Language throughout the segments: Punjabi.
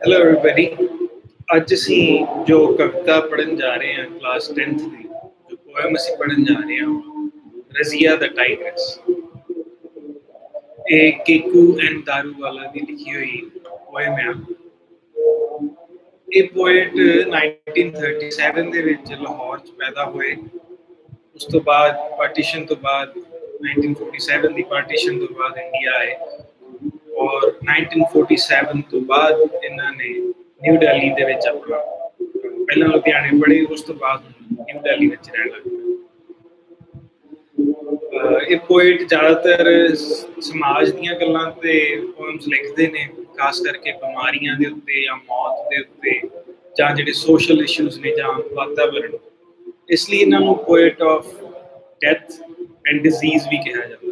Hello everybody. ਅੱਜ ਅਸੀਂ ਜੋ ਕਵਿਤਾ ਪੜ੍ਹਨ ਜਾ ਰਹੇ ਹਾਂ ਕਲਾਸ 10th ਦੀ ਜੋ ਪੋਇਮ ਅਸੀਂ ਪੜ੍ਹਨ ਜਾ ਰਹੇ ਹਾਂ ਰਜ਼ੀਆ ਦ ਟਾਈਗਰੈਸ। ਇਹ ਕੇਕੂ ਐਂਡ ਦਾਰੂਵਾਲਾ ਦੀ ਲਿਖੀ ਹੋਈ ਪੋਇਮ ਆ। ਇਹ ਪੋਇਟ 1937 ਦੇ ਵਿੱਚ ਲਾਹੌਰ 'ਚ ਪੈਦਾ ਹੋਏ। ਉਸ ਤੋਂ ਬਾਅਦ ਪਾਰਟੀਸ਼ਨ ਤੋਂ ਬਾਅਦ 1947 ਦੀ ਪਾਰਟੀਸ਼ਨ ਤੋਂ ਬਾਅਦ ਇੰਡੀਆ ਆਏ ਔਰ 1947 ਤੋਂ ਬਾਅਦ ਇਹਨਾਂ ਨੇ ਨਿਊ ਦਿੱਲੀ ਦੇ ਵਿੱਚ ਆਪਣਾ ਪਹਿਲਾਂ ਲੁਧਿਆਣੇ ਪੜ੍ਹੇ, ਉਸ ਤੋਂ ਬਾਅਦ ਨਿਊ ਦਿੱਲੀ ਵਿੱਚ ਰਹਿਣ ਲੱਗ ਪਏ। ਇਹ ਪੋਇਟ ਜ਼ਿਆਦਾਤਰ ਸਮਾਜ ਦੀਆਂ ਗੱਲਾਂ ਤੇ ਪੋਇਮਸ ਲਿਖਦੇ ਨੇ, ਖਾਸ ਕਰਕੇ ਬਿਮਾਰੀਆਂ ਦੇ ਉੱਤੇ ਜਾਂ ਮੌਤ ਦੇ ਉੱਤੇ ਜਾਂ ਜਿਹੜੇ ਸੋਸ਼ਲ ਇਸ਼ੂਜ਼ ਨੇ ਜਾਂ ਵਾਤਾਵਰਣ। ਇਸ ਲਈ ਇਹਨਾਂ ਨੂੰ poet of death and disease ਵੀ ਕਿਹਾ ਜਾਂਦਾ।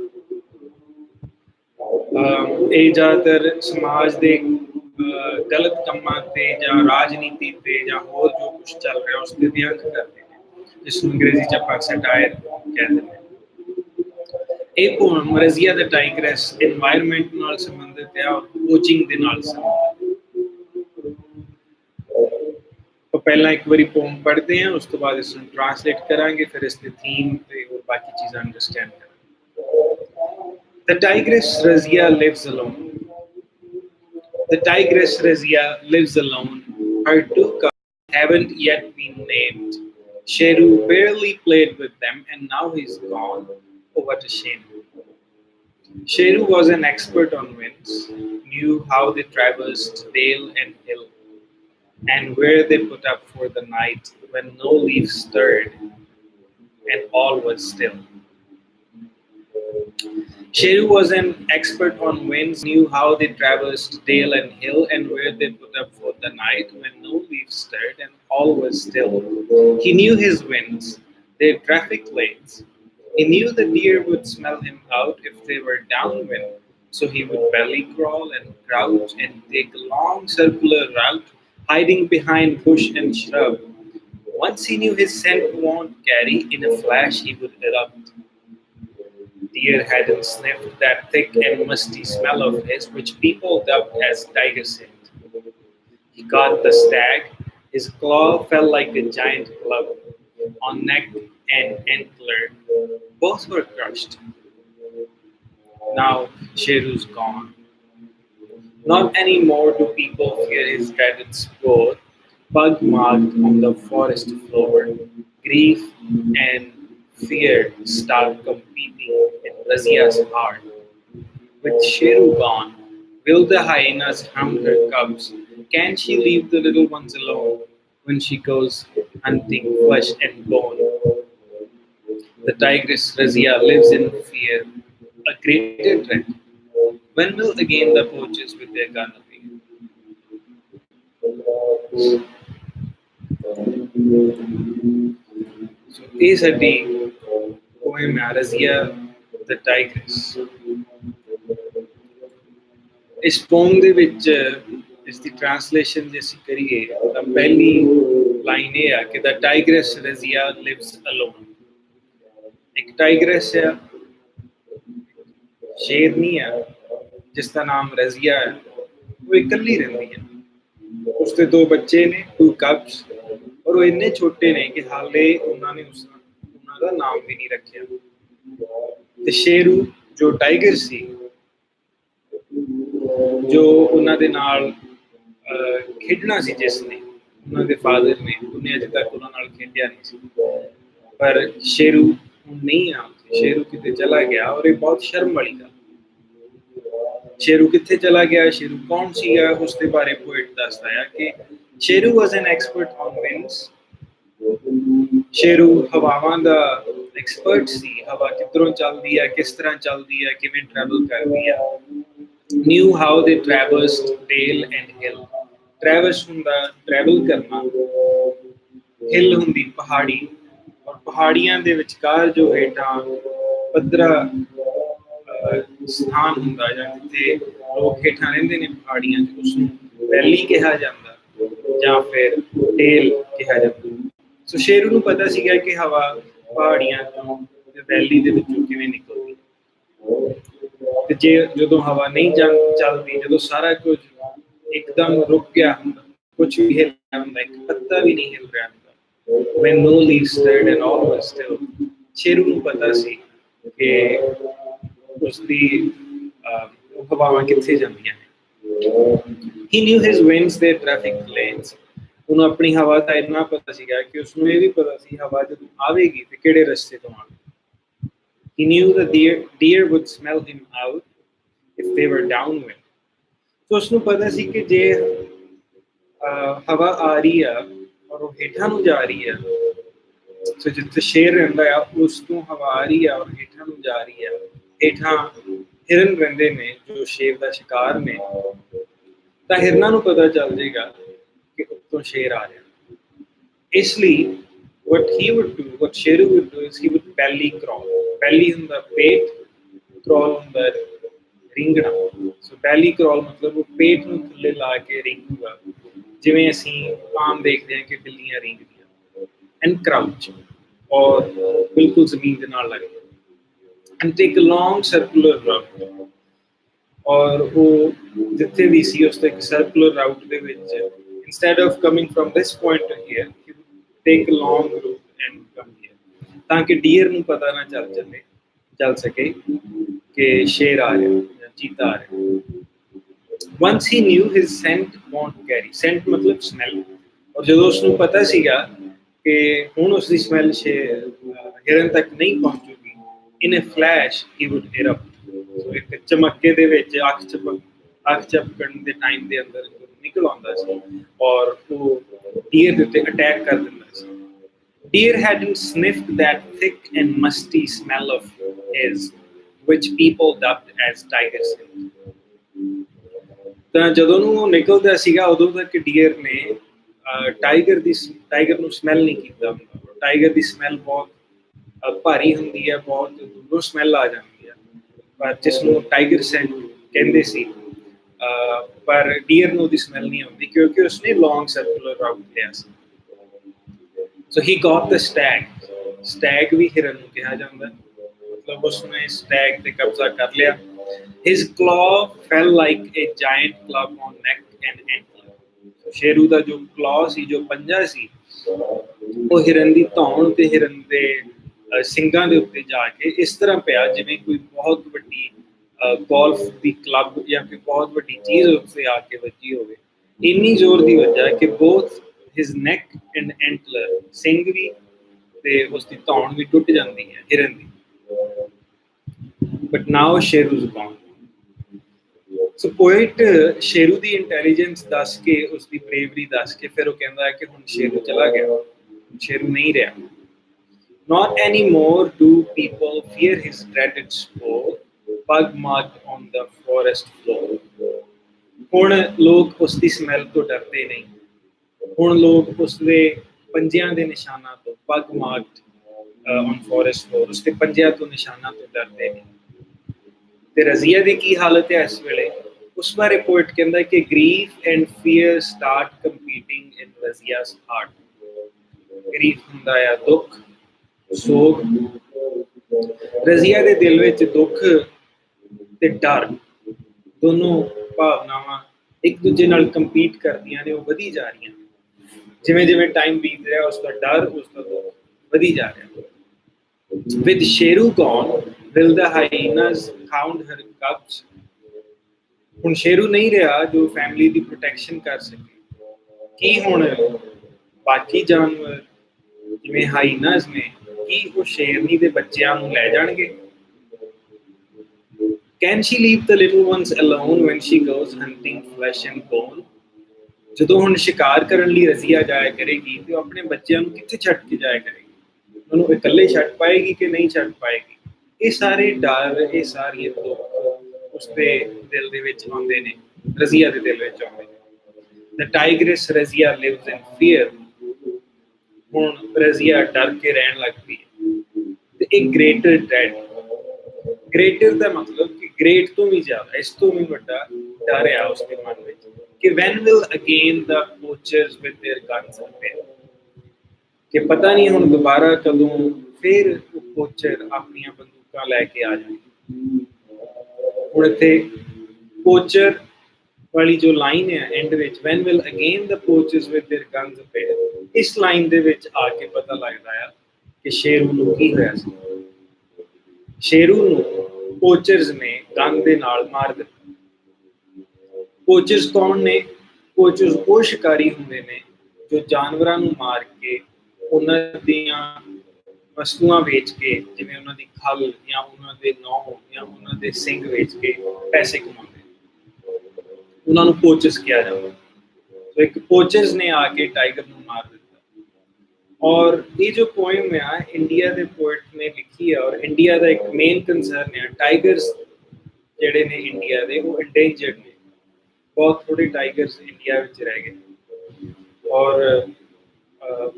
ਇਹ ਜ਼ਿਆਦਾਤਰ ਸਮਾਜ ਦੇ ਗਲਤ ਕੰਮਾਂ ਤੇ ਜਾਂ ਰਾਜਨੀਤੀ ਤੇ ਜਾਂ ਹੋਰ ਜੋ ਕੁਛ ਚੱਲ ਰਿਹਾ ਉਸ ਤੇ ਵਿਅੰਗ ਕਰਦੇ ਨੇ, ਜਿਸ ਨੂੰ ਅੰਗਰੇਜ਼ੀ 'ਚ ਆਪਾਂ ਸੈਟਾਇਰ ਕਹਿੰਦੇ ਨੇ। ਇਹ ਪੋਇਮ ਰਜ਼ੀਆ ਦ ਟਾਈਗਰੈਸ এনवायरमेंट ਨਾਲ ਸੰਬੰਧਿਤ ਹੈ ਔਰ ਕੋਚਿੰਗ ਦੇ ਨਾਲ ਸੰਬੰਧਿਤ। ਪਹਿਲਾਂ ਇੱਕ ਵਾਰੀ ਪੋਇਮ ਪੜ੍ਹਦੇ ਹਾਂ, ਉਸ ਤੋਂ ਬਾਅਦ ਇਸ ਨੂੰ ਟ੍ਰਾਂਸਲੇਟ ਕਰਾਂਗੇ, ਫਿਰ ਇਸ ਦੇ ਥੀਮ ਤੇ ਹੋਰ ਬਾਕੀ ਚੀਜ਼ਾਂ ਅੰਡਰਸਟੈਂਡ ਕਰਾਂਗੇ। The tigress Razia lives alone. The tigress Razia lives alone. Her two cubs haven't yet been named. Sheru barely played with them and now he's gone. Oh, what a shame. Sheru was an expert on winds, knew how they traversed dale and hill, and where they put up for the night when no leaf stirred and all was still. Sheru was an expert on winds, knew how they traversed dale and hill, and where they put up for the night when no leaf stirred and all was still. He knew his winds, their traffic lanes. He knew the deer would smell him out if they were downwind, so he would belly crawl and crouch and take a long circular route, hiding behind bush and shrub. Once he knew his scent won't carry, in a flash he would erupt. Deer hadn't sniffed that thick and musty smell of his, which people dubbed as tiger scent. He caught the stag. His claw fell like a giant club. On neck and antler, both were crushed. Now Sheru's gone. Not anymore do people fear his dreaded spoor, bug-marked on the forest floor. Grief and fear start competing in Razia's heart. With Sheru gone, will the hyenas hum her cubs? Can she leave the little ones alone when she goes hunting flesh and bone? The tigress Razia lives in fear, a greater dread. When will again the poachers with their gun appear? So, ਇਹ ਸਾਡੀ ਪੋਇਮ ਹੈ ਰਜ਼ੀਆ ਦ ਟਾਈਗਰੈਸ। ਇਸ ਪੋਇਮ ਦੇ ਵਿੱਚ ਇਸ ਦੀ ਟ੍ਰਾਂਸਲੇਸ਼ਨ ਜੇ ਅਸੀਂ ਕਰੀਏ ਤਾਂ ਪਹਿਲੀ ਲਾਈਨ ਇਹ ਆ ਕਿ ਦ ਟਾਈਗਰੈਸ ਰਜ਼ੀਆ ਲਿਵਸ ਅਲੋਨ। ਇੱਕ ਟਾਈਗਰੈਸ ਆ, ਸ਼ੇਰਨੀ ਆ ਜਿਸ ਦਾ ਨਾਮ ਰਜ਼ੀਆ ਹੈ, ਉਹ ਇਕੱਲੀ ਰਹਿੰਦੀ ਹੈ। ਉਸਦੇ ਦੋ ਬੱਚੇ ਨੇ, 2 cubs, ਔਰ ਉਹ ਇੰਨੇ ਛੋਟੇ ਨੇ ਕਿ ਹਾਲੇ ਉਹਨਾਂ ਨੇ ਉਹਨਾਂ ਦਾ ਨਾਮ ਵੀ ਨਹੀਂ ਰੱਖਿਆ। ਤੇ ਸ਼ੇਰੂ ਜੋ ਟਾਈਗਰ ਸੀ, ਜੋ ਉਹਨਾਂ ਦੇ ਨਾਲ ਖੇਡਣਾ ਸੀ, ਜਿਸ ਨੇ ਉਹਨਾਂ ਦੇ ਫਾਦਰ ਨੇ, ਉਹਨੇ ਅਜੇ ਤੱਕ ਉਹਨਾਂ ਨਾਲ ਖੇਡਿਆ ਨਹੀਂ ਸੀ। ਪਰ ਸ਼ੇਰੂ ਹੁਣ ਨਹੀਂ ਆ, ਸ਼ੇਰੂ ਕਿਤੇ ਚਲਾ ਗਿਆ। ਔਰ ਇਹ ਬਹੁਤ ਸ਼ਰਮ ਵਾਲੀ ਗੱਲ, ਸ਼ੇਰੂ ਕਿੱਥੇ ਚਲਾ ਗਿਆ, ਸ਼ੇਰੂ ਕੌਣ ਸੀਗਾ, ਉਸ ਦੇ ਬਾਰੇ ਪੋਇਟ ਦੱਸਦਾ ਆ ਕਿ Sheru was an expert on winds. Sheru ਹਵਾਵਾਂ ਦਾ ਐਕਸਪਰਟ ਸੀ। ਹਵਾ ਕਿੱਧਰੋਂ ਚੱਲਦੀ ਹੈ, ਕਿਸ ਤਰ੍ਹਾਂ ਚੱਲਦੀ ਹੈ, ਕਿਵੇਂ ਟਰੈਵਲ ਕਰਦੀ ਹੈ। Knew how they traversed dale and hill. Traverse ਹੁੰਦਾ ਟਰੈਵਲ ਕਰਨਾ, ਹਿੱਲ ਹੁੰਦੀ ਪਹਾੜੀ, ਔਰ ਪਹਾੜੀਆਂ ਦੇ ਵਿਚਕਾਰ ਜੋ ਹੇਠਾਂ ਪੱਧਰਾ ਸਥਾਨ ਹੁੰਦਾ ਜਾਂ ਜਿੱਥੇ ਲੋਕ ਹੇਠਾਂ ਰਹਿੰਦੇ ਨੇ ਪਹਾੜੀਆਂ 'ਚ, ਉਸਨੂੰ ਵੈਲੀ ਕਿਹਾ ਜਾਂਦਾ ਜਾਂ ਫਿਰ ਡੇਲ ਕਿਹਾ ਜਾਂਦਾ। ਸੋ ਸ਼ੇਰੂ ਨੂੰ ਪਤਾ ਸੀਗਾ ਕਿ ਹਵਾ ਪਹਾੜੀਆਂ ਤੋਂ ਤੇ ਵੈਲੀ ਦੇ ਵਿੱਚੋਂ ਕਿਵੇਂ ਨਿਕਲਦੀ। ਤੇ ਜੇ ਜਦੋਂ ਹਵਾ ਨਹੀਂ ਚੱਲਦੀ, ਜਦੋਂ ਸਾਰਾ ਕੁਝ ਇੱਕਦਮ ਰੁਕ ਗਿਆ ਹੁੰਦਾ, ਕੁਝ ਵੀ ਹਿਲ ਰਿਹਾ ਹੁੰਦਾ, ਇੱਕ ਪੱਤਾ ਵੀ ਨਹੀਂ ਹਿਲ ਰਿਹਾ ਹੁੰਦਾ। When no leaves stirred and all was still, Sheru ਨੂੰ ਪਤਾ ਸੀ ਕਿ ਉਸਦੀ ਉਹ ਹਵਾਵਾਂ ਕਿੱਥੇ ਜਾਂਦੀਆਂ ਨੇ। He knew his winds, their traffic lanes. ਉਹਨੂੰ ਆਪਣੀ ਹਵਾ ਦਾ ਇੰਨਾ ਪਤਾ ਸੀਗਾ ਕਿ ਉਸਨੂੰ ਇਹ ਵੀ ਪਤਾ ਸੀ ਹਵਾ ਜਦੋਂ ਆਵੇਗੀ ਤੇ ਕਿਹੜੇ ਰਸਤੇ ਤੋਂ ਆਉਣੀ। He knew the deer would smell him out if they were downwind. तो ਉਸਨੂੰ ਪਤਾ ਸੀ ਕਿ ਜੇ ਹਵਾ ਆ ਰਹੀ ਆ ਔਰ ਉਹ ਹੇਠਾਂ ਨੂੰ ਜਾ ਰਹੀ ਆ, ਸੋ ਜਿੱਥੇ ਸ਼ੇਰ ਰਹਿੰਦਾ ਆ ਉਸ ਤੋਂ ਹਵਾ ਆ ਰਹੀ ਆ ਔਰ ਹੇਠਾਂ ਨੂੰ ਜਾ ਰਹੀ ਆ, ਹੇਠਾਂ ਹਿਰਨ ਰਹਿੰਦੇ ਨੇ ਜੋ ਸ਼ੇਰ ਦਾ ਸ਼ਿਕਾਰ ਨੇ, ਤਾਂ ਹਿਰਨਾਂ ਨੂੰ ਪਤਾ ਚੱਲ ਜਾਏਗਾ ਕਿ ਉੱਤੋਂ ਸ਼ੇਰ ਆ ਰਿਹਾ। ਇਸ ਲਈ what Sheru would do is he would belly crawl. belly ਹੁੰਦਾ ਪੇਟ, crawl ਹੁੰਦਾ ਰਿੰਗਣਾ। ਸੋ belly crawl ਮਤਲਬ ਉਹ ਪੇਟ ਨੂੰ ਥੱਲੇ ਲਾ ਕੇ ਰਿੰਗੂਗਾ, ਜਿਵੇਂ ਅਸੀਂ ਆਮ ਦੇਖਦੇ ਹਾਂ ਕਿ ਬਿੱਲੀਆਂ ਰਿੰਗਦੀਆਂ। and crouch, ਔਰ ਬਿਲਕੁਲ ਜ਼ਮੀਨ ਦੇ ਨਾਲ ਲੱਗ ਗਿਆ। and take a long circular route, ਔਰ ਉਹ ਜਿੱਥੇ ਵੀ ਸੀ ਉਸ ਤੋਂ ਇੱਕ ਸਰਕੂਲਰ ਰਾਊਟ ਦੇ ਵਿੱਚ, instead of coming from this point to here, he would take a long route and come here, ਤਾਂ ਕਿ ਡੀਅਰ ਨੂੰ ਪਤਾ ਨਾ ਚੱਲ ਸਕੇ ਕਿ ਸ਼ੇਰ ਆ ਰਿਹਾ ਜਾਂ ਚੀਤਾ ਆ ਰਿਹਾ। Once he knew his scent won't carry, scent ਮਤਲਬ smell, ਔਰ ਜਦੋਂ ਉਸਨੂੰ ਪਤਾ ਸੀਗਾ ਕਿ ਹੁਣ ਉਸਦੀ ਸਮੈਲ ਹਿਰਨ ਤੱਕ ਨਹੀਂ ਪਹੁੰਚੂਗੀ, in a flash he would erupt. ਸੋ ਇੱਕ ਚਮੱਕੇ ਦੇ ਵਿੱਚ ਅੱਖ ਝਪਕਣ ਦੇ ਟਾਈਮ ਦੇ ਅੰਦਰ ਨਿਕਲ ਆਉਂਦਾ ਸੀ ਔਰ ਉਹ ਡੀਅਰ ਦੇ ਉੱਤੇ ਅਟੈਕ ਕਰ ਦਿੰਦਾ ਸੀ। Deer hadn't sniffed that thick and musty smell of his, which people dubbed as tiger scent. ਤਾਂ ਜਦੋਂ ਨੂੰ ਉਹ ਨਿਕਲਦਾ ਸੀਗਾ ਉਦੋਂ ਤੱਕ ਡੀਅਰ ਨੇ ਟਾਈਗਰ ਨੂੰ ਸਮੈਲ ਨਹੀਂ ਕੀਤਾ ਹੁੰਦਾ। ਟਾਈਗਰ ਦੀ ਸਮੈਲ ਬਹੁਤ ਭਾਰੀ ਹੁੰਦੀ ਹੈ, ਬਹੁਤ ਦੂਰੋਂ ਸਮੈਲ ਆ ਜਾਂਦੀ ਹੈ, ਪਰ ਜਿਸ ਨੂੰ ਟਾਈਗਰ ਸੈਂਟ ਕਹਿੰਦੇ ਸੀ, ਪਰ ਡੀਅਰ ਨੂੰ ਉਹਦੀ ਸਮੈਲ ਨਹੀਂ ਆਉਂਦੀ ਕਿਉਂਕਿ ਉਸਨੇ ਲੌਂਗ ਸਰਕੂਲਰ ਰਾਊਟ ਲਿਆ ਸੀ। ਸੋ ਹੀ ਗੌਟ ਦ ਸਟੈਗ ਵੀ ਹਿਰਨ ਨੂੰ ਕਿਹਾ ਜਾਂਦਾ, ਮਤਲਬ ਉਸਨੇ ਸਟੈਗ ਤੇ ਕਬਜ਼ਾ ਕਰ ਲਿਆ। His claw fell like a giant club on neck and ankle. Sheru ਦਾ ਜੋ claw ਸੀ, ਜੋ ਪੰਜਾ ਸੀ, ਉਹ ਹਿਰਨ ਦੀ ਧੌਣ ਤੇ ਹਿਰਨ ਦੇ ਸਿੰਗਾਂ ਦੇ ਉੱਤੇ ਜਾ ਕੇ ਇਸ ਤਰ੍ਹਾਂ ਪਿਆ ਜਿਵੇਂ ਕੋਈ ਬਹੁਤ ਵੱਡੀ ਗੋਲਫ ਦੀ ਕਲੱਬ ਜਾਂ ਕੋਈ ਬਹੁਤ ਵੱਡੀ ਚੀਜ਼ ਉੱਤੇ ਆ ਕੇ ਵੱਜੀ ਹੋਵੇ। ਇੰਨੀ ਜ਼ੋਰ ਦੀ ਵੱਜਾ ਕਿ both his neck and antler, ਸਿੰਗ ਵੀ ਤੇ ਉਸਦੀ ਧੌਣ ਵੀ ਟੁੱਟ ਜਾਂਦੀ ਹੈ ਹਿਰਨ ਦੀ। But now Sheru's gone. So poet Sheru the intelligence ਦੱਸ ਕੇ, ਉਸਦੀ ਬਰੇਵਰੀ ਦੱਸ ਕੇ ਫਿਰ ਉਹ ਕਹਿੰਦਾ ਹੈ ਕਿ ਹੁਣ ਸ਼ੇਰੂ ਚਲਾ ਗਿਆ, ਸ਼ੇਰੂ ਨਹੀਂ ਰਿਹਾ। Not anymore do people fear his dreaded spoor, pug marked on the forest floor. ਹੁਣ ਲੋਕ ਉਸਦੀ ਸਮੈਲ ਤੋਂ ਡਰਦੇ ਨਹੀਂ, ਹੁਣ ਲੋਕ ਉਸਦੇ ਪੰਜਿਆਂ ਦੇ ਨਿਸ਼ਾਨਾਂ ਤੋਂ, ਪਗ ਮਾਰਕਡ ਔਨ ਫੋਰੈਸਟ ਫਲੋਰ, ਉਸਦੇ ਪੰਜਿਆਂ ਤੋਂ ਨਿਸ਼ਾਨਾਂ ਤੋਂ ਡਰਦੇ ਨਹੀਂ। ਤੇ ਰਜ਼ੀਆ ਦੀ ਕੀ ਹਾਲਤ ਹੈ ਇਸ ਵੇਲੇ, ਉਸ ਬਾਰੇ ਪੋਇਟ ਕਹਿੰਦਾ ਕਿ grief and fear start competing in Razia's heart. Grief ਹੁੰਦਾ ਆ ਦੁੱਖ, ਸੋਗ। ਰਜ਼ੀਆ ਦੇ ਦਿਲ ਵਿੱਚ ਦੁੱਖ ਤੇ ਡਰ ਦੋਨੋਂ ਭਾਵਨਾਵਾਂ ਇੱਕ ਦੂਜੇ ਨਾਲ ਕੰਪੀਟ ਕਰਦੀਆਂ ਨੇ, ਉਹ ਵਧੀ ਜਾ ਰਹੀਆਂ। ਜਿਵੇਂ ਜਿਵੇਂ ਟਾਈਮ ਬੀਤ ਰਿਹਾ ਉਸਦਾ ਡਰ, ਉਸਦਾ ਦੁੱਖ ਵਧੀ ਜਾ ਰਿਹਾ। With Sheru gone, will the hyenas hound her cubs? ਹੁਣ ਸ਼ੇਰੂ ਨਹੀਂ ਰਿਹਾ ਜੋ ਫੈਮਿਲੀ ਦੀ ਪ੍ਰੋਟੈਕਸ਼ਨ ਕਰ ਸਕੇ। ਕੀ ਹੁਣ ਬਾਕੀ ਜਾਨਵਰ ਜਿਵੇਂ ਹਾਈਨਾਸ ਨੇ, ਕੀ ਉਹ ਸ਼ੇਰਨੀ ਦੇ ਬੱਚਿਆਂ ਨੂੰ ਲੈ ਜਾਣਗੇ? Can she leave the little ones alone when she goes hunting flesh and bone? ਜਦੋਂ ਹੁਣ ਸ਼ਿਕਾਰ ਕਰਨ ਲਈ ਰਜ਼ੀਆ ਜਾਇਆ ਕਰੇਗੀ ਤੇ ਉਹ ਆਪਣੇ ਬੱਚਿਆਂ ਨੂੰ ਕਿੱਥੇ ਛੱਡ ਕੇ ਜਾਇਆ ਕਰੇਗੀ? ਉਹਨੂੰ ਇਕੱਲੇ ਛੱਡ ਪਾਏਗੀ ਕਿ ਨਹੀਂ ਛੱਡ ਪਾਏਗੀ? ਇਹ ਸਾਰੇ ਡਰ, ਇਹ ਸਾਰੀਆਂ ਦੁੱਖ ਉਸਦੇ ਦਿਲ ਦੇ ਵਿੱਚ ਆਉਂਦੇ ਨੇ, ਰਜ਼ੀਆ ਦੇ ਦਿਲ ਵਿੱਚ ਆਉਂਦੇ ਨੇ। The tigress Razia lives in fear. ਹੁਣ ਰਜ਼ੀਆ ਡਰ ਕੇ ਰਹਿਣ ਲੱਗ ਪਈ। ਤੇ ਇੱਕ ਗ੍ਰੇਟਰ ਡੈਡ, ਗ੍ਰੇਟਰ ਦਾ ਮਤਲਬ ਕਿ ਗ੍ਰੇਟ ਤੋਂ ਵੀ ਜ਼ਿਆਦਾ, ਇਸ ਤੋਂ ਵੀ ਵੱਡਾ ਡਰ ਆ ਉਸਦੇ ਮਨ ਵਿੱਚ ਕਿ when will again the poachers with their guns appear? ਕਿ ਪਤਾ ਨਹੀਂ ਹੁਣ ਦੁਬਾਰਾ ਕਦੋਂ ਫਿਰ ਉਹ ਪੋਚਰ ਆਪਣੀਆਂ ਬੰਦੂਕਾਂ ਲੈ ਕੇ ਆ ਜਾਣਗੇ। ਹੁਣ ਇੱਥੇ ਪੋਚਰ ਵਾਲੀ ਜੋ ਲਾਈਨ ਹੈ ਐਂਡ ਵਿੱਚ when will again the poachers with their guns appear, ਇਸ ਲਾਈਨ ਦੇ ਵਿੱਚ ਆ ਕੇ ਪਤਾ ਲੱਗਦਾ ਆ ਕਿ ਸ਼ੇਰੂ ਨੂੰ ਕੀ ਹੋਇਆ ਸੀ। ਸ਼ੇਰੂ ਨੂੰ ਪੋਚਰਸ ਨੇ ਗਨ ਦੇ ਨਾਲ ਮਾਰ ਦਿੱਤਾ। ਪੋਚਰਸ ਕੌਣ ਨੇ? ਪੋਚਰਸ ਉਹ ਸ਼ਿਕਾਰੀ ਹੁੰਦੇ ਨੇ ਜੋ ਜਾਨਵਰਾਂ ਨੂੰ ਮਾਰ ਕੇ ਉਹਨਾਂ ਦੀਆਂ ਵਸਤੂਆਂ ਵੇਚ ਕੇ, ਜਿਵੇਂ ਉਹਨਾਂ ਦੀ ਖੱਲ ਜਾਂ ਉਹਨਾਂ ਦੇ ਨੌਂ ਜਾਂ ਉਹਨਾਂ ਦੇ ਸਿੰਗ ਵੇਚ ਕੇ ਪੈਸੇ ਕਮਾਉਂਦੇ, ਉਹਨਾਂ ਨੂੰ ਪੋਚਰਸ ਕਿਹਾ ਜਾਂਦਾ। ਸੋ ਇੱਕ ਪੋਚਰਸ ਨੇ ਆ ਕੇ ਟਾਈਗਰ ਨੂੰ ਮਾਰ ਦਿੱਤਾ। ਔਰ ਇਹ ਜੋ ਪੋਇਮ ਆ ਇੰਡੀਆ ਦੇ ਪੋਇਟ ਨੇ ਲਿਖੀ ਹੈ, ਔਰ ਇੰਡੀਆ ਦਾ ਇੱਕ ਮੇਨ ਕੰਸਰਨ ਹੈ ਟਾਈਗਰਸ ਜਿਹੜੇ ਨੇ ਇੰਡੀਆ ਦੇ ਉਹ ਇੰਡੇਂਜਰਡ ਨੇ। ਬਹੁਤ ਥੋੜੇ ਟਾਈਗਰਸ ਇੰਡੀਆ ਵਿੱਚ ਰਹਿ ਗਏ। ਔਰ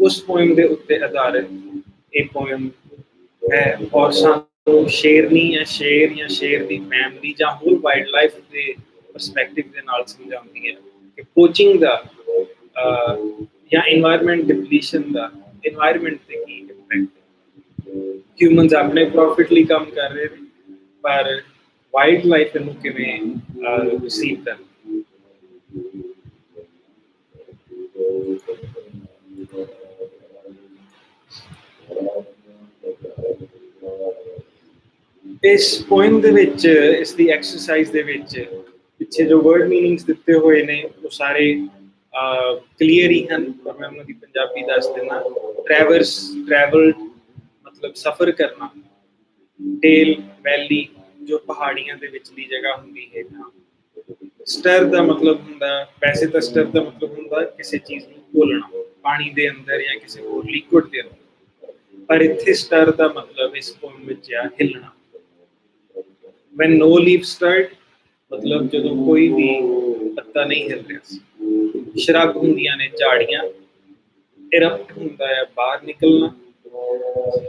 ਉਸ ਪੋਇਮ ਦੇ ਉੱਤੇ ਆਧਾਰਿਤ ਇਹ ਪੋਇਮ ਹੈ। ਔਰ ਸਾਨੂੰ ਸ਼ੇਰਨੀ ਜਾਂ ਸ਼ੇਰ ਜਾਂ ਸ਼ੇਰ ਦੀ ਫੈਮਿਲੀ ਜਾਂ ਹੋਰ ਵਾਈਲਡ ਲਾਈਫ ਦੇ ਪਰਸਪੈਕਟਿਵ ਦੇ ਨਾਲ ਸਮਝਾਉਂਦੀ ਹੈ ਕਿ ਪੋਚਿੰਗ ਦਾ ਜਾਂ ਇਨਵਾਇਰਮੈਂਟ ਡਿਪਲੀਸ਼ਨ ਦਾ ਇਨਵਾਇਰਮੈਂਟ ਤੇ ਕੀ ਇੰਪੈਕਟ। ਹਿਊਮਨਸ ਆਪਣੇ ਪ੍ਰੋਫਿਟ ਲਈ ਕੰਮ ਕਰ ਰਹੇ ਨੇ, ਪਰ ਵਾਈਲਡ ਲਾਈਫ ਨੂੰ ਕਿਵੇਂ ਰਿਸੀਵ ਕਰਨਾ। ਇਸ ਪੋਇਮ ਦੇ ਵਿੱਚ, ਇਸ ਦੀ ਐਕਸਰਸਾਈਜ਼ ਦੇ ਵਿੱਚ ਪਿੱਛੇ ਜੋ ਵਰਡ ਮੀਨਿੰਗਸ ਦਿੱਤੇ ਹੋਏ ਨੇ ਉਹ ਸਾਰੇ ਕਲੀਅਰ ਹੀ ਹਨ, ਪਰ ਮੈਂ ਉਹਨਾਂ ਦੀ ਪੰਜਾਬੀ ਦੱਸ ਦਿੰਦਾ। ਟਰੈਵਲਡ ਮਤਲਬ ਸਫ਼ਰ ਕਰਨਾ। ਡੇਲ ਵੈਲੀ ਜੋ ਪਹਾੜੀਆਂ ਦੇ ਵਿਚਲੀ ਜਗ੍ਹਾ ਹੁੰਦੀ ਹੈ। ਸਟਰ ਦਾ ਮਤਲਬ ਹੁੰਦਾ, ਵੈਸੇ ਤਾਂ ਸਟਰ ਦਾ ਮਤਲਬ ਹੁੰਦਾ ਕਿਸੇ ਚੀਜ਼ ਨੂੰ ਘੋਲਣਾ ਪਾਣੀ ਦੇ ਅੰਦਰ ਜਾਂ ਕਿਸੇ ਹੋਰ ਲਿਕੁਇਡ ਦੇ ਅੰਦਰ, ਪਰ ਇੱਥੇ ਸਟਰ ਦਾ ਮਤਲਬ ਇਸ ਪੋਇਮ ਵਿੱਚ ਆ ਹਿੱਲਣਾ। when no leaf stirred ਮਤਲਬ ਜਦੋਂ ਕੋਈ ਵੀ ਪੱਤਾ ਨਹੀਂ ਹਿੱਲ ਰਿਹਾ ਸੀ। ਸ਼ਰਬ ਹੁੰਦੀਆਂ ਨੇ ਝਾੜੀਆਂ। ਇਰਪਟ ਹੁੰਦਾ ਹੈ ਬਾਹਰ ਨਿਕਲਣਾ।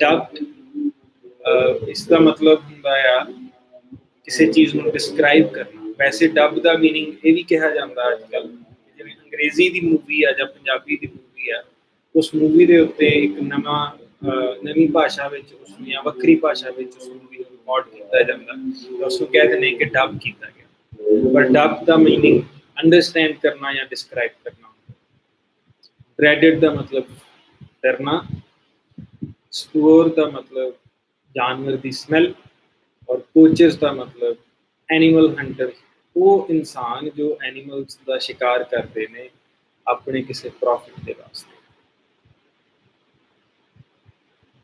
ਡਬਡ ਇਸ ਦਾ ਮਤਲਬ ਹੁੰਦਾ ਆ ਕਿਸੇ ਚੀਜ਼ ਨੂੰ ਡਿਸਕ੍ਰਾਈਬ ਕਰਨਾ। ਵੈਸੇ ਡਬ ਦਾ ਮੀਨਿੰਗ ਇਹ ਵੀ ਕਿਹਾ ਜਾਂਦਾ ਅੱਜ ਕੱਲ੍ਹ, ਜਿਵੇਂ ਅੰਗਰੇਜ਼ੀ ਦੀ ਮੂਵੀ ਆ ਜਾਂ ਪੰਜਾਬੀ ਦੀ ਮੂਵੀ ਆ, ਉਸ ਮੂਵੀ ਦੇ ਉੱਤੇ ਇੱਕ ਨਵੀਂ ਭਾਸ਼ਾ ਵਿੱਚ ਉਸਨੂੰ ਜਾਂ ਵੱਖਰੀ ਭਾਸ਼ਾ ਵਿੱਚ ਉਸ ਮੂਵੀ ਨੂੰ ਰਿਕਾਰਡ ਕੀਤਾ ਜਾਂਦਾ, ਉਸ ਨੂੰ ਕਹਿ ਦਿੰਦੇ ਕਿ ਡਬ ਕੀਤਾ ਗਿਆ। ਪਰ ਡਬ ਦਾ ਮੀਨਿੰਗ ਅੰਡਰਸਟੈਂਡ ਕਰਨਾ ਜਾਂ ਡਿਸਕ੍ਰਾਈਬ ਕਰਨਾ। ਡਰੈਡਡ ਦਾ ਮਤਲਬ ਡਰਨਾ। ਸਪੋਰ ਦਾ ਮਤਲਬ ਜਾਨਵਰ ਦੀ ਸਮੈਲ। ਔਰ ਪੋਚਰਸ ਦਾ ਮਤਲਬ ਐਨੀਮਲ ਹੰਟਰ, ਉਹ ਇਨਸਾਨ ਜੋ ਐਨੀਮਲਸ ਦਾ ਸ਼ਿਕਾਰ ਕਰਦੇ ਨੇ ਆਪਣੇ ਕਿਸੇ ਪ੍ਰੋਫਿਟ ਦੇ ਵਾਸਤੇ।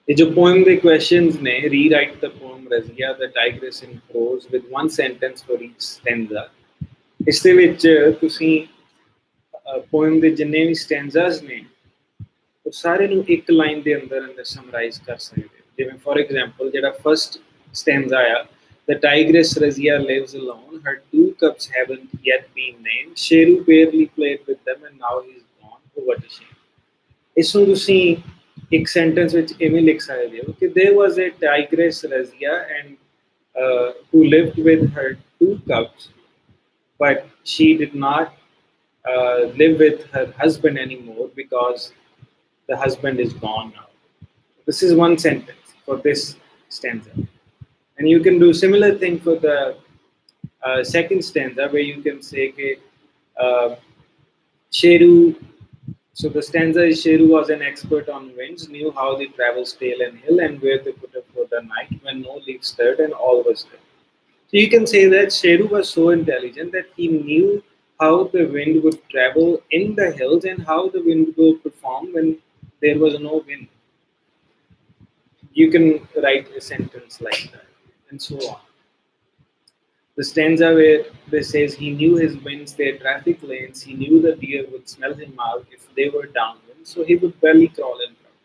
ਇਹ ਜੋ ਪੋਇਮ ਦੇ ਕੁਐਸਚਨਸ ਨੇ, rewrite the poem Razia the tigress in prose with one sentence for each stanza. ਇਸ ਦੇ ਵਿੱਚ ਤੁਸੀਂ ਪੋਇਮ ਦੇ ਜਿੰਨੇ ਵੀ ਸਟੈਂਜ਼ਾਸ ਨੇ ਉਹ ਸਾਰੇ ਨੂੰ ਇੱਕ ਲਾਈਨ ਦੇ ਅੰਦਰ ਸਮਰਾਈਜ਼ ਕਰ ਸਕਦੇ ਹੋ। ਜਿਵੇਂ ਫॉर ਐਗਜ਼ਾਮਪਲ ਜਿਹੜਾ ਫਸਟ ਸਟੈਂਜ਼ਾ ਆ, the tigress Razia lives alone, her 2 cubs haven't yet been named, Sheru barely played with them and now he's gone, oh what a shame। ਇਸ ਨੂੰ ਤੁਸੀਂ ਇੱਕ ਸੈਂਟੈਂਸ ਵਿੱਚ ਇਵੇਂ ਲਿਖ ਸਕਦੇ ਹੋ ਕਿ there was a tigress Razia and who lived with her 2 cubs, but she did not live with her husband anymore because the husband is gone now। This is one sentence for this stanza, and you can do similar thing for the second stanza where you can say ke Sheru, so the stanza is Sheru was an expert on winds, knew how they travel stale and hill and where they put up for the night when no leaf stirred and all was still। So you can say that Sheru was so intelligent that he knew how the wind would travel in the hills and how the wind would perform when there was no wind। You can write a sentence like that, and so on. The stanza where they says he knew his winds, their traffic lanes, he knew the deer would smell him out if they were downwind, so he would barely crawl in front।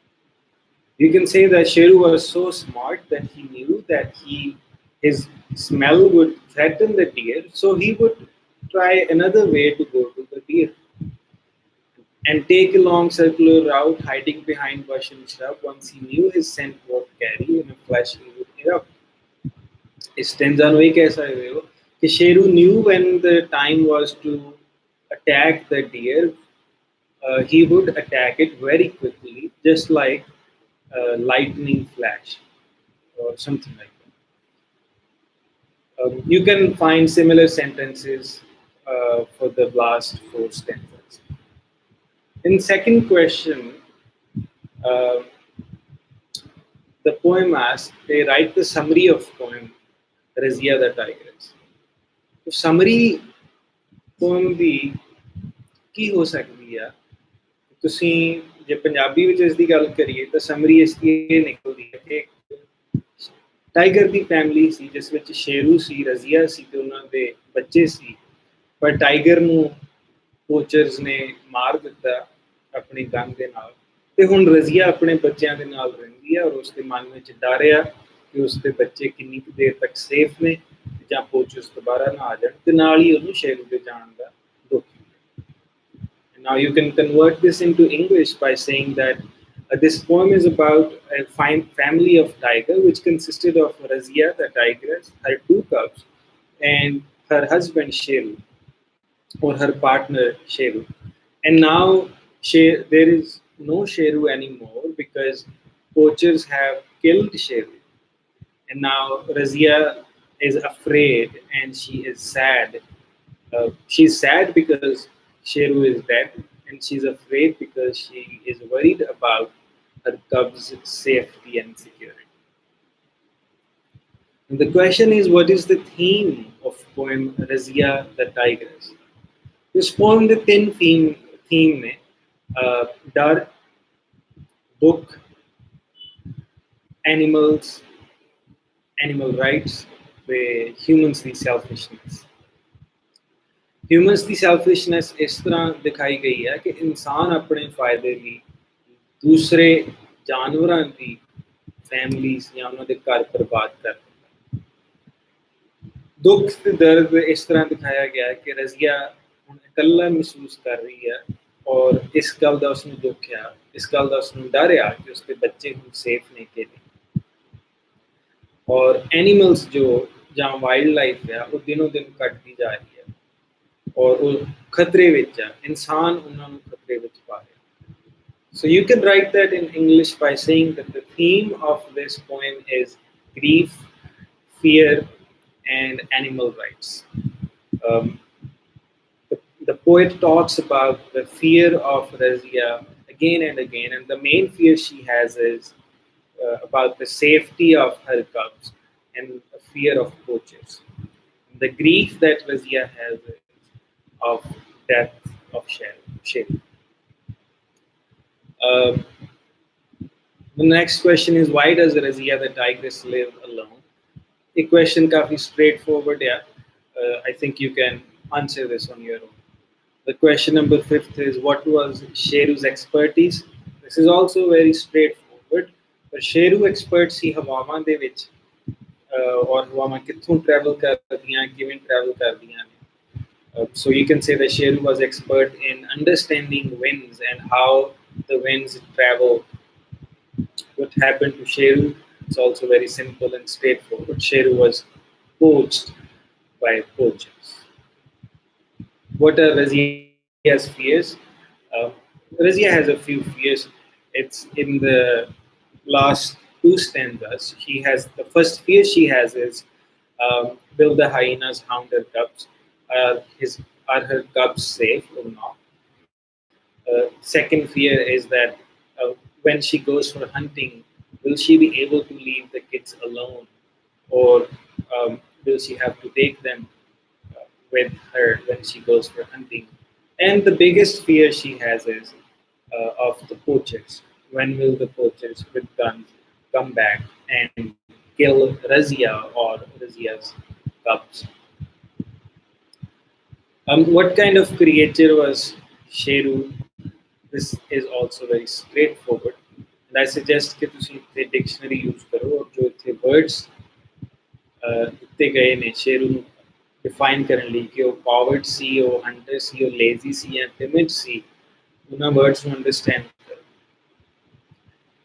You can say that Sheru was so smart that he knew that his smell would threaten the deer, so he would try another way to go to the deer and take a long circular route hiding behind bush and shrub। Once he knew his scent would carry in a flash he would erupt। इस stanza ਨੂੰ ਇਹ ਕਹਿ ਸਕਦੇ ਹੋ ਕਿ Sheru knew when the time was to attack the deer, he would attack it very quickly, just like lightning flash or something like that। You can find similar sentences for the last four stanzas. In second question, uh, the poem asks, they write the summary of poem Razia the Tigress. तो summary poem ਦੀ ਕੀ ਹੋ ਸਕਦੀ ਆ? ਤੁਸੀਂ ਜੇ ਪੰਜਾਬੀ ਵਿੱਚ ਇਸ ਦੀ ਗੱਲ ਕਰੀਏ ਤਾਂ ਸਮਰੀ ਇਸ ਦੀ ਇਹ ਨਿਕਲਦੀ ਹੈ ਕਿ ਟਾਈਗਰ ਦੀ ਫੈਮਿਲੀ ਸੀ ਜਿਸ ਵਿੱਚ ਸ਼ੇਰੂ ਸੀ, ਰਜ਼ੀਆ ਸੀ ਤੇ ਉਹਨਾਂ ਦੇ ਬੱਚੇ ਸੀ। ਪਰ ਟਾਈਗਰ ਨੂੰ ਪੋਚਰਸ ਨੇ ਮਾਰ ਦਿੱਤਾ ਆਪਣੀ ਗਨ ਦੇ ਨਾਲ ਤੇ ਹੁਣ ਰਜ਼ੀਆ ਆਪਣੇ ਬੱਚਿਆਂ ਦੇ ਨਾਲ ਰਹਿੰਦੀ ਹੈ ਔਰ ਉਸਦੇ ਮਨ ਵਿੱਚ ਡਰ ਆ ਕਿ ਉਸਦੇ ਬੱਚੇ ਕਿੰਨੀ ਕੁ ਦੇਰ ਤੱਕ ਸੇਫ ਨੇ ਜਾਂ ਪੋਚਰਸ ਦੁਬਾਰਾ ਨਾ ਆ ਜਾਣ ਤੇ ਨਾਲ ਹੀ ਉਹਨੂੰ ਸ਼ੇਰੂ ਦੇ ਜਾਣ ਦਾ ਦੁੱਖ। Now you can convert this into English by saying that this poem is about a fine family of tiger which consisted of Razia the tigress, her two cubs, and her husband Sheru or her partner Sheru. And now there is no Sheru anymore because poachers have killed Sheru. And now Razia is afraid and she is sad. She's sad because Sheru is dead, and she's afraid because she is worried about her cubs' safety and security. And the question is, what is the theme of poem Razia the Tigress? This poem the thin theme में डर, दुख, animals, animal rights, the humans the selfishness. Humans ਦੀ ਸੈਲਫਿਸ਼ਨੈਸ ਇਸ ਤਰ੍ਹਾਂ ਦਿਖਾਈ ਗਈ ਹੈ ਕਿ ਇਨਸਾਨ ਆਪਣੇ ਫਾਇਦੇ ਲਈ ਦੂਸਰੇ ਜਾਨਵਰਾਂ ਦੀ ਫੈਮਲੀਜ਼ ਜਾਂ ਉਹਨਾਂ ਦੇ ਘਰ ਬਰਬਾਦ ਕਰ ਦਿੰਦਾ। ਦੁੱਖ ਤੇ ਦਰਦ ਇਸ ਤਰ੍ਹਾਂ ਦਿਖਾਇਆ ਗਿਆ ਹੈ ਕਿ ਰਜ਼ੀਆ ਹੁਣ ਇਕੱਲਾ ਮਹਿਸੂਸ ਕਰ ਰਹੀ ਹੈ ਔਰ ਇਸ ਗੱਲ ਦਾ ਉਸਨੂੰ ਦੁੱਖ ਆ, ਇਸ ਗੱਲ ਦਾ ਉਸਨੂੰ ਡਰ ਆ ਕਿ ਉਸਦੇ ਬੱਚੇ ਹੁਣ ਸੇਫ ਨੇ ਕਿ ਨਹੀਂ। ਔਰ ਐਨੀਮਲਸ ਜੋ ਜਾਂ ਵਾਈਲਡ ਲਾਈਫ ਆ ਉਹ ਦਿਨੋਂ ਦਿਨ ਘਟਦੀ ਜਾ ਰਹੀ ਹੈ और वो खतरे विच है, इंसान उन्होंने खतरे विच पा रहा। So you can write that in English by saying that the theme of this poem is grief, fear, and animal rights. Um, the poet talks about the fear of Razia again and again, and the main fear she has is about the safety of her cubs and the fear of poachers. The grief that Razia has of death of Sheru. The next question is, why does Razia the tigress live alone? A question काफी straightforward, yeah. I think you can answer this on your own. The question number 5 is, what was Sheru's expertise? This is also very straightforward. But Sheru expert ਸੀ ਹਵਾਵਾਂ ਦੇ ਵਿੱਚ ਔਰ ਹਵਾਵਾਂ ਕਿੱਥੋਂ travel ਕਰਦੀਆਂ, ਕਿਵੇਂ travel ਕਰਦੀਆਂ ਨੇ। So you can say that Sheru was expert in understanding winds and how the winds travel. What happened to Sheru? It's also very simple and straightforward. Sheru was poached by poachers. What are Razia's fears? Razia has a few fears. It's in the last two stanzas. The first fear she has is, will the hyenas hound her cubs? Are her cubs safe or not? Second fear is that when she goes for hunting, will she be able to leave the kids alone, or will she have to take them with her when she goes for hunting? And the biggest fear she has is of the poachers. When will the poachers with guns come back and kill Razia or Razia's cubs? What kind of creature was Sheru? This is also very straightforward. And I suggest कि तुसी इत्थे dictionary use करो और जो इत्थे words ਦਿੱਤੇ ਗਏ ਨੇ शेरू ਨੂੰ define ਕਰਨ ਲਈ ਕਿ ਉਹ coward ਸੀ, ਉਹ hunter ਸੀ, ਉਹ lazy ਸੀ ਜਾਂ timid ਸੀ, ਉਹਨਾਂ words ਨੂੰ understand ਕਰੋ।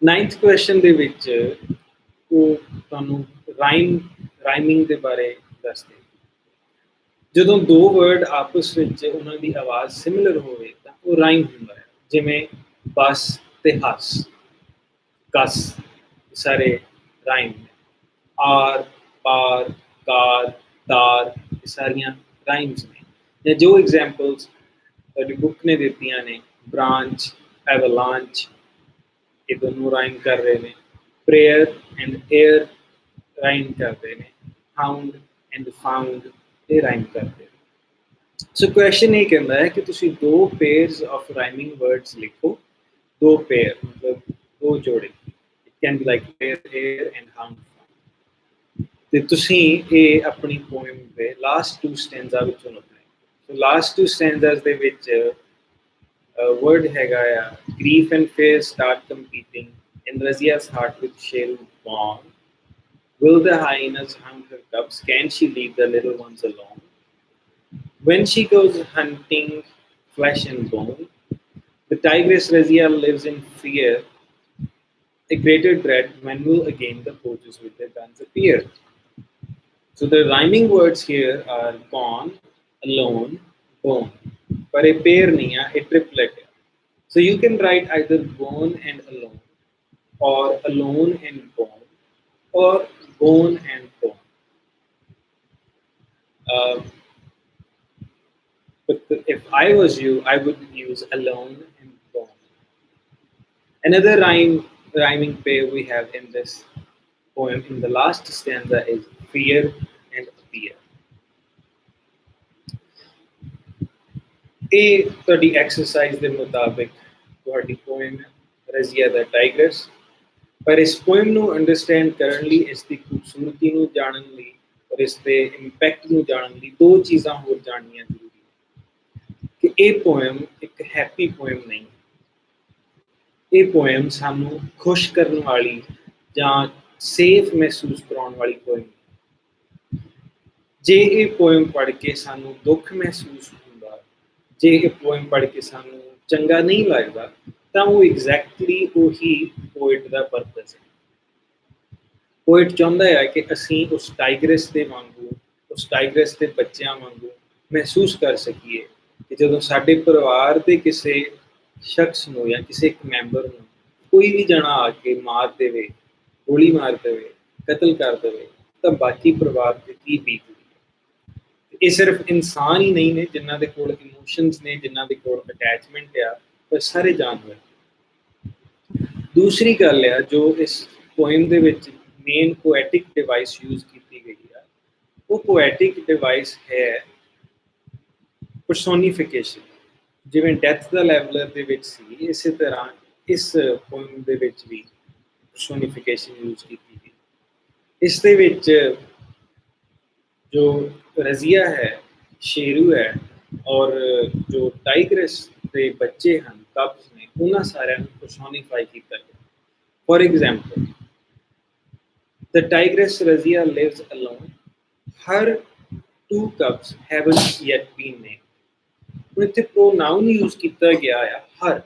Ninth question ਦੇ ਵਿੱਚ ਉਹ ਤੁਹਾਨੂੰ rhyming ਦੇ ਬਾਰੇ ਦੱਸਦੇ। ਜਦੋਂ ਦੋ ਵਰਡ ਆਪਸ ਵਿੱਚ ਉਹਨਾਂ ਦੀ ਆਵਾਜ਼ ਸਿਮਿਲਰ ਹੋਵੇ ਤਾਂ ਉਹ ਰਾਈਮ ਹੁੰਦਾ ਹੈ, ਜਿਵੇਂ ਬਸ ਤੇ ਹੱਸ, ਕਸ, ਸਾਰੇ ਰਾਈਮ ਨੇ। ਆਰ, ਪਾਰ, ਕਾਰ, ਤਾਰ, ਇਹ ਸਾਰੀਆਂ ਰਾਈਮਸ ਨੇ। ਜਾਂ ਜੋ ਐਗਜ਼ਾਮਪਲਸ ਤੁਹਾਡੀ ਬੁੱਕ ਨੇ ਦਿੱਤੀਆਂ ਨੇ, ਬ੍ਰਾਂਚ, ਐਵਲਾਂਚ, ਇਹ ਦੋਨੋਂ ਰਾਈਮ ਕਰ ਰਹੇ ਨੇ। ਪ੍ਰੇਅਰ ਐਂਡ ਏਅਰ ਰਾਈਮ ਕਰਦੇ ਨੇ। ਹਾਊਂਡ ਐਂਡ ਫਾਊਂਡ ਇਹ ਰਾਈਮ ਕਰਦੇ ਨੇ। ਸੋ ਕੁਐਸਚਨ ਇਹ ਕਹਿੰਦਾ ਹੈ ਕਿ ਤੁਸੀਂ ਦੋ ਪੇਅਰਸ ਆਫ ਰਾਈਮਿੰਗ ਵਰਡਸ ਲਿਖੋ, ਦੋ ਪੇਅਰ ਮਤਲਬ ਦੋ ਜੋੜੇ। It can be like prayer air and hound. ਤੇ ਤੁਸੀਂ ਇਹ ਆਪਣੀ ਪੋਇਮ ਦੇ ਲਾਸਟ ਟੂ ਸਟੈਂਜ਼ਾ ਵਿੱਚੋਂ ਲੱਭਣੇ। ਸੋ ਲਾਸਟ ਟੂ ਸਟੈਂਜ਼ਾਸ ਦੇ ਵਿੱਚ word ਹੈਗਾ ਆ, grief and fear start competing in Razia's heart with shale born. Will the hyenas hunt her cubs? Can she leave the little ones alone? When she goes hunting flesh and bone, the tigress Razia lives in fear, a greater dread. When will again the poachers with their guns appear? So the rhyming words here are gone, alone, bone. But a pair nahi hai, a triplet hai. So you can write either bone and alone, or alone and bone, or bone and bone. Uh, but if I was you, I would use alone and bone. Another rhyming pair we have in this poem in the last stanza is fear and appear. ਇਹ ਤੁਹਾਡੀ ਐਕਸਰਸਾਈਜ਼ ਦੇ ਮੁਤਾਬਿਕ ਤੁਹਾਡੀ ਪੋਇਮ ਹੈ ਰਜ਼ੀਆ ਦਾ ਟਾਈਗਰਸ। ਪਰ ਇਸ ਪੋਇਮ ਨੂੰ ਅੰਡਰਸਟੈਂਡ ਕਰਨ ਲਈ, ਇਸ ਦੀ ਖੂਬਸੂਰਤੀ ਨੂੰ ਜਾਣਨ ਲਈ ਔਰ ਇਸ ਦੇ ਇੰਪੈਕਟ ਨੂੰ ਜਾਣਨ ਲਈ ਦੋ ਚੀਜ਼ਾਂ ਹੋਰ ਜਾਣਨੀਆਂ ਜ਼ਰੂਰੀ ਹੈ ਕਿ ਇਹ ਪੋਇਮ ਇੱਕ ਹੈਪੀ ਪੋਇਮ ਨਹੀਂ। ਇਹ ਪੋਇਮ ਸਾਨੂੰ ਖੁਸ਼ ਕਰਨ ਵਾਲੀ ਜਾਂ ਸੇਫ ਮਹਿਸੂਸ ਕਰਾਉਣ ਵਾਲੀ ਪੋਇਮ। ਜੇ ਇਹ ਪੋਇਮ ਪੜ੍ਹ ਕੇ ਸਾਨੂੰ ਦੁੱਖ ਮਹਿਸੂਸ ਹੁੰਦਾ, ਜੇ ਇਹ ਪੋਇਮ ਪੜ੍ਹ ਕੇ ਸਾਨੂੰ ਚੰਗਾ ਨਹੀਂ ਲੱਗਦਾ, ਤਾਂ ਉਹ ਐਗਜ਼ੈਕਟਲੀ ਉਹੀ ਪੋਇਟ ਦਾ ਪਰਪਸ ਹੈ। ਪੋਇਟ ਚਾਹੁੰਦਾ ਹੈ ਕਿ ਅਸੀਂ ਉਸ ਟਾਈਗਰਸ ਦੇ ਵਾਂਗੂ, ਉਸ ਟਾਈਗਰਸ ਦੇ ਬੱਚਿਆਂ ਵਾਂਗੂ ਮਹਿਸੂਸ ਕਰ ਸਕੀਏ ਕਿ ਜਦੋਂ ਸਾਡੇ ਪਰਿਵਾਰ ਦੇ ਕਿਸੇ ਸ਼ਖਸ ਨੂੰ ਜਾਂ ਕਿਸੇ ਇੱਕ ਮੈਂਬਰ ਨੂੰ ਕੋਈ ਵੀ ਜਣਾ ਆ ਕੇ ਮਾਰ ਦੇਵੇ, ਗੋਲੀ ਮਾਰ ਦੇਵੇ, ਕਤਲ ਕਰ ਦੇਵੇ, ਤਾਂ ਬਾਕੀ ਪਰਿਵਾਰ 'ਤੇ ਕੀ ਬੀਤਦੀ ਹੈ। ਇਹ ਸਿਰਫ ਇਨਸਾਨ ਹੀ ਨਹੀਂ ਨੇ ਜਿਨ੍ਹਾਂ ਦੇ ਕੋਲ ਇਮੋਸ਼ਨਸ ਨੇ, ਜਿਨ੍ਹਾਂ ਦੇ ਕੋਲ ਅਟੈਚਮੈਂਟ ਆ, ਪਰ ਸਾਰੇ ਜਾਨਵਰ। ਦੂਸਰੀ ਗੱਲ ਆ ਜੋ ਇਸ ਪੋਇਮ ਦੇ ਵਿੱਚ ਮੇਨ ਪੋਐਟਿਕ ਡਿਵਾਈਸ ਯੂਜ਼ ਕੀਤੀ ਗਈ ਆ, ਉਹ ਪੋਐਟਿਕ ਡਿਵਾਈਸ ਹੈ ਪਰਸੋਨੀਫਿਕੇਸ਼ਨ। ਜਿਵੇਂ ਡੈਥ ਦਾ ਲੈਵਲਰ ਦੇ ਵਿੱਚ ਸੀ, ਇਸੇ ਤਰ੍ਹਾਂ ਇਸ ਪੋਇਮ ਦੇ ਵਿੱਚ ਵੀ ਪਰਸੋਨੀਫਿਕੇਸ਼ਨ ਯੂਜ਼ ਕੀਤੀ ਗਈ। ਇਸ ਦੇ ਵਿੱਚ ਜੋ ਰਜ਼ੀਆ ਹੈ, ਸ਼ੇਰੂ ਹੈ, ਔਰ ਜੋ ਟਾਈਗਰਸ ਦੇ ਬੱਚੇ ਹਨ, ਕਬਸ ਨੇ, ਉਹਨਾਂ ਸਾਰਿਆਂ ਨੂੰ ਪਰਸੋਨੀਫਾਈ ਕੀਤਾ ਗਿਆ। For example, the tigress Razia lives alone. Her two cubs haven't yet been named. ਹੁਣ ਇੱਥੇ pronoun use ਕੀਤਾ ਗਿਆ ਆ her.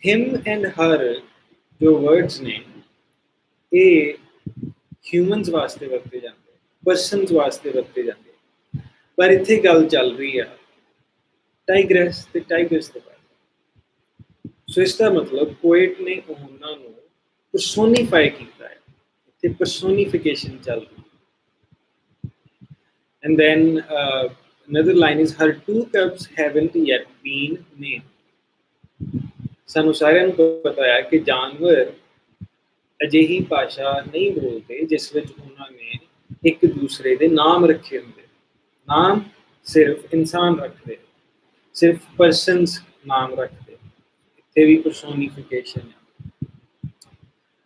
Him and her ਜੋ words ਨੇ, ਇਹ ਹਿਊਮਨਸ ਵਾਸਤੇ ਵਰਤੇ ਜਾਂਦੇ, ਪਰਸਨਸ ਵਾਸਤੇ ਵਰਤੇ ਜਾਂਦੇ। ਪਰ ਇੱਥੇ ਗੱਲ ਚੱਲ ਰਹੀ ਆ ਟਾਈਗਰਸ ਤੇ ਟਾਈਗਰਸ ਦੇ ਬਾਰੇ। ਸੋ ਇਸ ਦਾ ਮਤਲਬ ਪੋਇਟ ਨੇ ਉਹਨਾਂ ਨੂੰ ਪਰਸੋਨੀਫਾਈ ਕੀਤਾ ਹੈ। ਇੱਥੇ ਪਰਸੋਨੀਫਿਕੇਸ਼ਨ ਚੱਲ ਰਹੀ ਹੈ। And then another line is her two cubs haven't yet been named. ਸਾਨੂੰ ਸਾਰਿਆਂ ਨੂੰ ਪਤਾ ਹੈ ਕਿ ਜਾਨਵਰ ਅਜਿਹੀ ਭਾਸ਼ਾ ਨਹੀਂ ਬੋਲਦੇ ਜਿਸ ਵਿੱਚ ਉਹਨਾਂ ਨੇ ਇੱਕ ਦੂਸਰੇ ਦੇ ਨਾਮ ਰੱਖੇ ਹੁੰਦੇ। ਨਾਮ ਸਿਰਫ ਇਨਸਾਨ ਰੱਖਦੇ, ਸਿਰਫ ਪਰਸਨਸ ਨਾਮ ਰੱਖਦੇ। ਇੱਥੇ ਵੀ ਪਰਸੋਨੀਫਿਕੇਸ਼ਨ ਹੈ।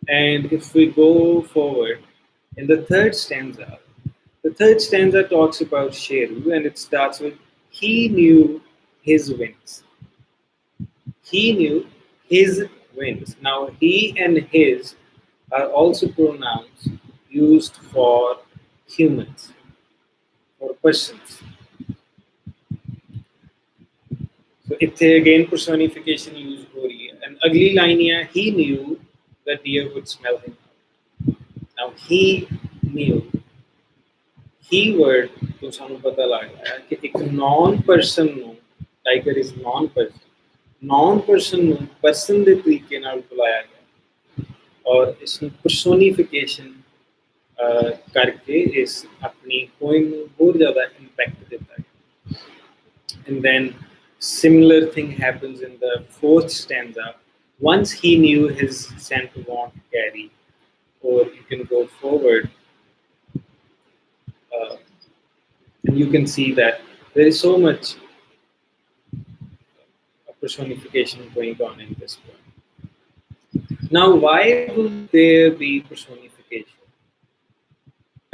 And if we go forward, in the third stanza talks about Sheru, and it starts with, he knew his wings. He knew his wings. Now, he and his are also pronouns used for humans, for persons. So, ithe again personification used ho rahi hai. And agli line hai, he knew the deer would smell him. Now, he knew. He word ਤੋਂ ਸਾਨੂੰ ਪਤਾ ਲੱਗਦਾ ਹੈ ਕਿ ਇੱਕ ਨੌਨ ਪਰਸਨ ਨੂੰ, tiger is non person, non person ਨੂੰ ਪਰਸਨ ਦੇ ਤਰੀਕੇ ਨਾਲ ਬੁਲਾਇਆ ਗਿਆ ਔਰ ਇਸ ਨੂੰ ਪਰਸੋਨੀਫਿਕੇਸ਼ਨ ਕਰਕੇ ਇਸ ਆਪਣੀ poem ਨੂੰ ਹੋਰ ਜ਼ਿਆਦਾ impact ਦਿੱਤਾ ਗਿਆ। And then similar thing happens in the fourth stanza. Once he knew his scent won't carry, or you can go forward, uh, and you can see that there is so much personification going on in this poem. Now, why will there be personification?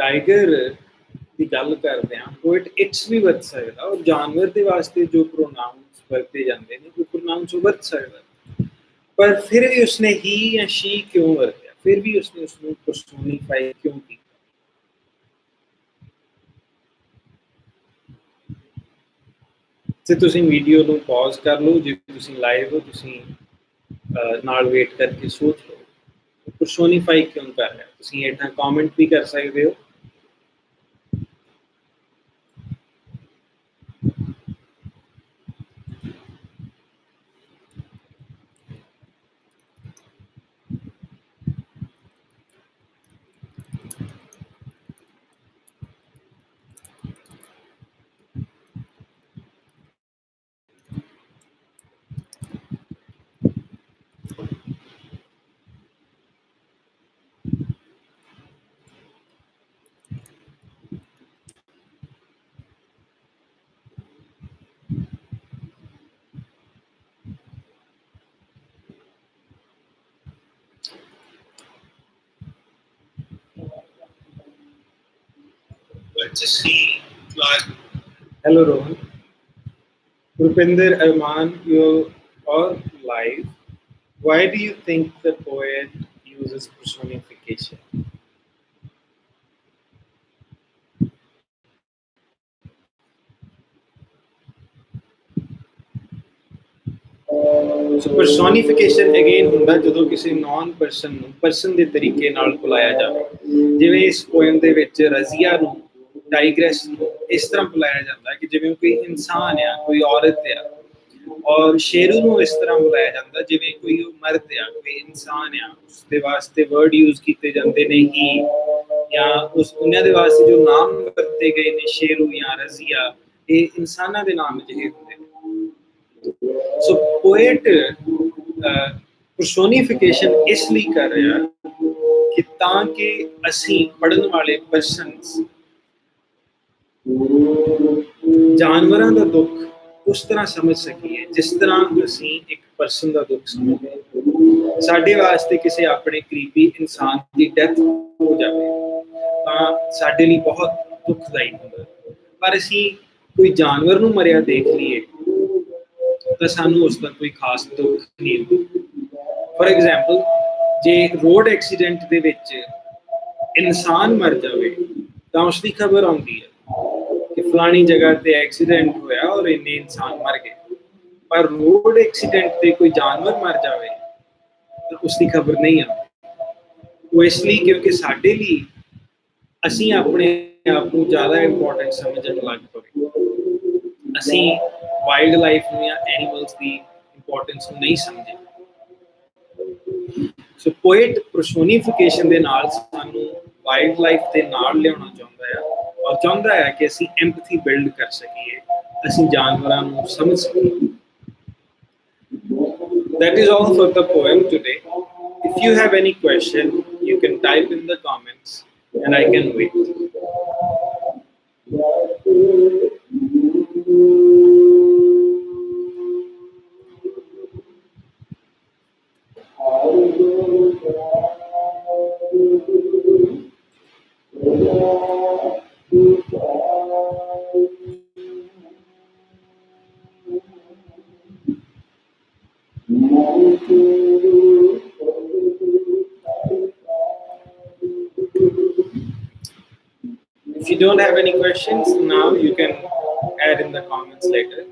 Tiger ਦੀ ਗੱਲ ਕਰਦੇ ਹਾਂ, poet it's ਵੀ ਵਰਤ ਸਕਦਾ, ਔਰ ਜਾਨਵਰ ਦੇ ਵਾਸਤੇ ਜੋ ਪ੍ਰੋਨਾਊਨਸ ਵਰਤੇ ਜਾਂਦੇ ਨੇ ਉਹ ਪ੍ਰੋਨਾਊਨਸ ਵਰਤ ਸਕਦਾ, ਪਰ ਫਿਰ ਵੀ ਉਸਨੇ ਹੀ ਜਾਂ she ਕਿਉਂ ਵਰਤਿਆ, ਫਿਰ ਵੀ ਉਸਨੇ ਉਸਨੂੰ ਪਰਸੋਨੀਫਾਈ ਕਿਉਂ ਕੀਤਾ? ਤੇ ਤੁਸੀਂ ਵੀਡੀਓ ਨੂੰ ਪੌਜ਼ ਕਰ ਲਓ, ਜੇ ਤੁਸੀਂ ਲਾਈਵ ਹੋ ਤੁਸੀਂ ਨਾਲ ਵੇਟ ਕਰਕੇ ਸੋਚ ਲਓ ਪਰਸੋਨੀਫਾਈ ਕਿਉਂ ਕਰ ਰਿਹਾ। ਤੁਸੀਂ ਹੇਠਾਂ ਕਮੈਂਟ ਵੀ ਕਰ ਸਕਦੇ ਹੋ। Hello Rohan. Rupinder Arman, you're all live. Why do you think the poet uses personification? So personification again ਹੁੰਦਾ ਜਦੋਂ ਕਿਸੇ ਨੌਨ ਪਰਸਨ ਨੂੰ ਪਰਸਨ ਦੇ ਤਰੀਕੇ ਨਾਲ ਬੁਲਾਇਆ ਜਾਵੇ, ਜਿਵੇਂ ਇਸ ਪੋਇਮ ਦੇ ਵਿੱਚ ਰਜ਼ੀਆ ਨੂੰ ਟਾਈਗਰੈਸ ਨੂੰ ਇਸ ਤਰ੍ਹਾਂ ਬੁਲਾਇਆ ਜਾਂਦਾ ਕਿ ਜਿਵੇਂ ਕੋਈ ਇਨਸਾਨ ਆ, ਕੋਈ ਔਰਤ ਆ, ਔਰ ਸ਼ੇਰੂ ਨੂੰ ਇਸ ਤਰ੍ਹਾਂ ਬੁਲਾਇਆ ਜਾਂਦਾ ਜਿਵੇਂ ਕੋਈ ਮਰਦ ਆ, ਕੋਈ ਇਨਸਾਨ ਆ, ਉਸਦੇ ਵਾਸਤੇ ਵਰਡ ਯੂਜ਼ ਕੀਤੇ ਜਾਂਦੇ ਨੇ ਹੀ, ਜਾਂ ਉਸ ਉਹਨਾਂ ਦੇ ਵਾਸਤੇ ਜੋ ਨਾਮ ਵਰਤੇ ਗਏ ਨੇ ਸ਼ੇਰੂ ਜਾਂ ਰਜ਼ੀਆ, ਇਹ ਇਨਸਾਨਾਂ ਦੇ ਨਾਮ ਜਿਹੇ ਹੁੰਦੇ ਨੇ। So poet personification ਇਸ ਲਈ ਕਰ ਰਿਹਾ ਕਿ ਤਾਂ ਕਿ ਅਸੀਂ ਪੜ੍ਹਨ ਵਾਲੇ ਪਰਸਨਸ ਜਾਨਵਰਾਂ ਦਾ ਦੁੱਖ ਉਸ ਤਰ੍ਹਾਂ ਸਮਝ ਸਕੀਏ ਜਿਸ ਤਰ੍ਹਾਂ ਅਸੀਂ ਇੱਕ ਪਰਸਨ ਦਾ ਦੁੱਖ ਸਮਝਦੇ ਹਾਂ। ਸਾਡੇ ਵਾਸਤੇ ਕਿਸੇ ਆਪਣੇ ਕਰੀਬੀ ਇਨਸਾਨ ਦੀ ਡੈਥ ਹੋ ਜਾਵੇ ਤਾਂ ਸਾਡੇ ਲਈ ਬਹੁਤ ਦੁੱਖਦਾਈ ਹੁੰਦਾ, ਪਰ ਅਸੀਂ ਕੋਈ ਜਾਨਵਰ ਨੂੰ ਮਰਿਆ ਦੇਖ ਲਈਏ ਤਾਂ ਸਾਨੂੰ ਉਸ ਦਾ ਕੋਈ ਖਾਸ ਦੁੱਖ ਨਹੀਂ ਹੁੰਦਾ। ਫॉर एग्जांपल ਜੇ ਰੋਡ ਐਕਸੀਡੈਂਟ ਦੇ ਵਿੱਚ ਇਨਸਾਨ ਮਰ ਜਾਵੇ ਤਾਂ ਉਸ ਦੀ ਖਬਰ ਆਉਂਦੀ ਹੈ ਕਿ ਫਲਾਣੀ ਜਗ੍ਹਾ ਤੇ ਐਕਸੀਡੈਂਟ ਹੋਇਆ ਔਰ ਇੰਨੇ ਇਨਸਾਨ ਮਰ ਗਏ, ਪਰ ਰੋਡ ਐਕਸੀਡੈਂਟ ਤੇ ਕੋਈ ਜਾਨਵਰ ਮਰ ਜਾਵੇ ਤਾਂ ਉਸ ਦੀ ਖਬਰ ਨਹੀਂ ਆਉਂਦੀ। ਉਹ ਇਸ ਲਈ ਕਿਉਂਕਿ ਸਾਡੇ ਲਈ ਅਸੀਂ ਆਪਣੇ ਆਪ ਨੂੰ ਜ਼ਿਆਦਾ ਇੰਪੋਰਟੈਂਟ ਸਮਝਣ ਲੱਗ ਪਏ, ਅਸੀਂ ਵਾਈਲਡ ਲਾਈਫ ਨੂੰ ਜਾਂ ਐਨੀਮਲਸ ਦੀ ਇੰਪੋਰਟੈਂਸ ਨੂੰ ਨਹੀਂ ਸਮਝੇ। ਸੋ ਪੋਇਟ ਪਰਸੋਨੀਫਿਕੇਸ਼ਨ ਦੇ ਨਾਲ ਸਾਨੂੰ ਵਾਈਲਡ ਲਾਈਫ ਦੇ ਨਾਲ ਲਿਆਉਣਾ ਚਾਹੁੰਦਾ ਹੈ, ਔਰ ਚਾਹੁੰਦਾ ਹੈ ਕਿ ਅਸੀਂ ਐਮਪੈਥੀ ਬਿਲਡ ਕਰ ਸਕੀਏ, ਅਸੀਂ ਜਾਨਵਰਾਂ ਨੂੰ ਸਮਝ ਸਕੀਏ। That is all for the poem today. If you have any question, you can type in the comments and I can wait. If you don't have any questions now, you can add in the comments later.